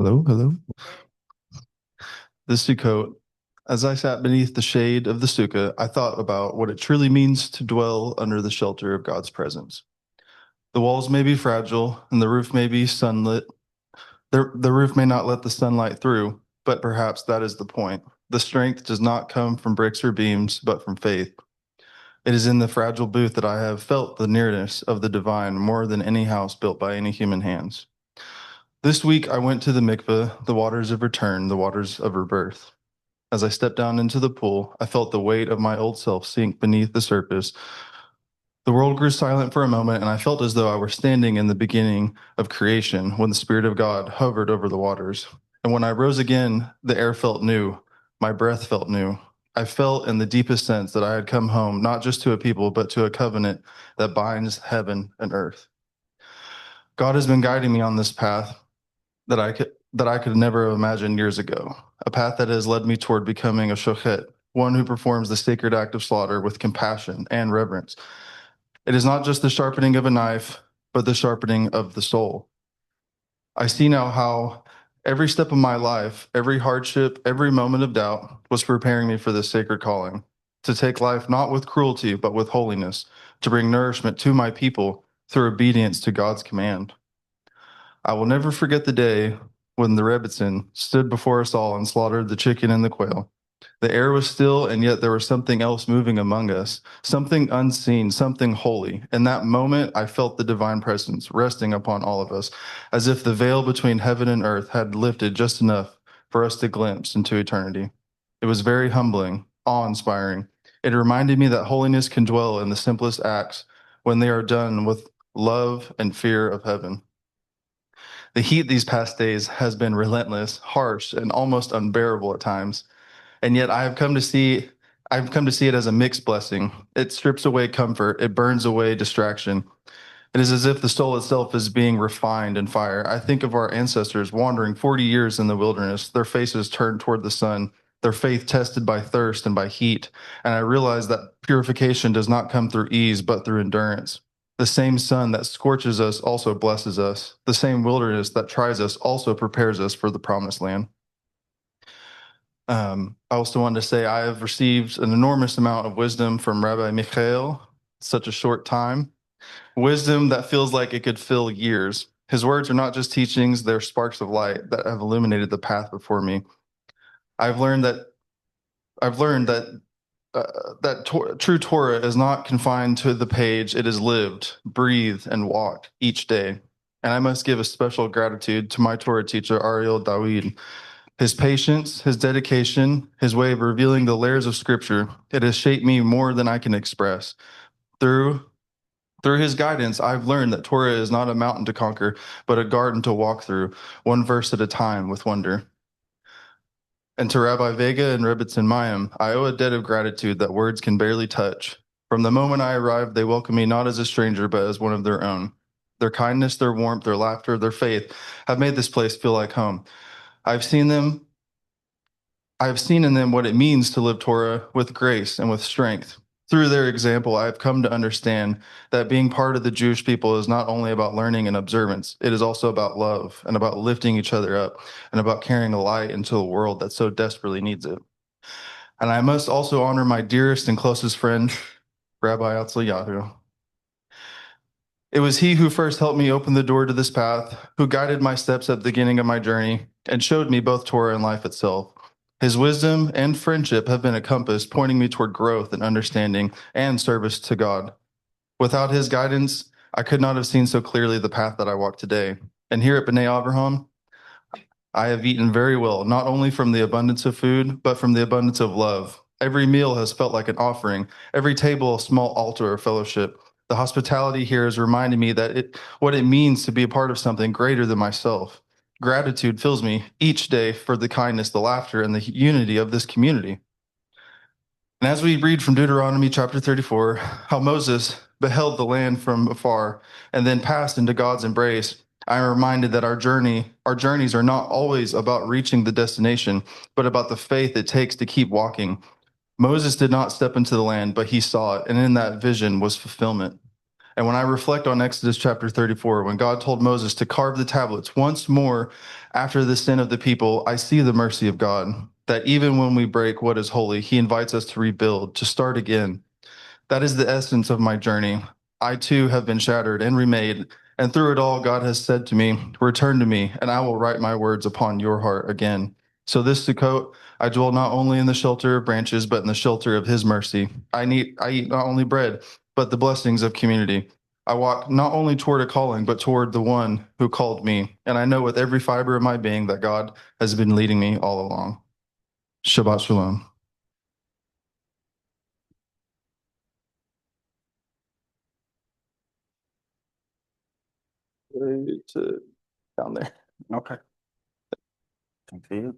Hello, hello. This Sukkot, as I sat beneath the shade of the sukkah, I thought about what it truly means to dwell under the shelter of God's presence. The walls may be fragile and the roof may be sunlit. The roof may not let the sunlight through, but perhaps that is the point. The strength does not come from bricks or beams, but from faith. It is in the fragile booth that I have felt the nearness of the divine more than any house built by any human hands. This week I went to the mikveh, the waters of return, the waters of rebirth. As I stepped down into the pool, I felt the weight of my old self sink beneath the surface. The world grew silent for a moment, and I felt as though I were standing in the beginning of creation when the Spirit of God hovered over the waters. And when I rose again, the air felt new. My breath felt new. I felt in the deepest sense that I had come home, not just to a people, but to a covenant that binds heaven and earth. God has been guiding me on this path that I could never have imagined years ago, a path that has led me toward becoming a shochet, one who performs the sacred act of slaughter with compassion and reverence. It is not just the sharpening of a knife, but the sharpening of the soul. I see now how every step of my life, every hardship, every moment of doubt was preparing me for this sacred calling, to take life not with cruelty, but with holiness, to bring nourishment to my people through obedience to God's command. I will never forget the day when the Rebbitzin stood before us all and slaughtered the chicken and the quail. The air was still, and yet there was something else moving among us, something unseen, something holy. In that moment, I felt the divine presence resting upon all of us, as if the veil between heaven and earth had lifted just enough for us to glimpse into eternity. It was very humbling, awe-inspiring. It reminded me that holiness can dwell in the simplest acts when they are done with love and fear of heaven. The heat these past days has been relentless, harsh, and almost unbearable at times. And yet I've come to see it as a mixed blessing. It strips away comfort, it burns away distraction. It is as if the soul itself is being refined in fire. I think of our ancestors wandering 40 years in the wilderness, their faces turned toward the sun, their faith tested by thirst and by heat. And I realize that purification does not come through ease, but through endurance. The same sun that scorches us also blesses us. The same wilderness that tries us also prepares us for the promised land. I also wanted to say I have received an enormous amount of wisdom from Rabbi Michael, such a short time. Wisdom that feels like it could fill years. His words are not just teachings, they're sparks of light that have illuminated the path before me. I've learned that I've learned that true Torah is not confined to the page. It is lived, breathed, and walked each day. And I must give a special gratitude to my Torah teacher, Ariel Dawid. His patience, his dedication, his way of revealing the layers of Scripture, it has shaped me more than I can express. Through through his guidance, I've learned that Torah is not a mountain to conquer, but a garden to walk through, one verse at a time with wonder. And to Rabbi Vega and Rebbitzin Mayim, I owe a debt of gratitude that words can barely touch. From the moment I arrived, they welcomed me not as a stranger, but as one of their own. Their kindness, their warmth, their laughter, their faith have made this place feel like home. I've seen them, I've seen in them what it means to live Torah with grace and with strength. Through their example, I've come to understand that being part of the Jewish people is not only about learning and observance, it is also about love and about lifting each other up and about carrying a light into a world that so desperately needs it. And I must also honor my dearest and closest friend, Rabbi Atzlayahu. It was he who first helped me open the door to this path, who guided my steps at the beginning of my journey, and showed me both Torah and life itself. His wisdom and friendship have been a compass pointing me toward growth and understanding and service to God. Without his guidance, I could not have seen so clearly the path that I walk today. And here at Benei Avraham, I have eaten very well, not only from the abundance of food, but from the abundance of love. Every meal has felt like an offering, every table a small altar of fellowship. The hospitality here has reminded me what it means to be a part of something greater than myself. Gratitude fills me each day for the kindness, the laughter, and the unity of this community. And as we read from Deuteronomy chapter 34, how Moses beheld the land from afar and then passed into God's embrace, I am reminded that our journeys are not always about reaching the destination, but about the faith it takes to keep walking. Moses did not step into the land, but he saw it, and in that vision was fulfillment. And when I reflect on Exodus chapter 34, when God told Moses to carve the tablets once more after the sin of the people, I see the mercy of God, that even when we break what is holy, he invites us to rebuild, to start again. That is the essence of my journey. I too have been shattered and remade, and through it all, God has said to me, return to me, and I will write my words upon your heart again. So this Sukkot, I dwell not only in the shelter of branches, but in the shelter of his mercy. I eat not only bread, but the blessings of community. I walk not only toward a calling, but toward the one who called me. And I know with every fiber of my being that God has been leading me all along. Shabbat Shalom. Down there. Okay. Thank you.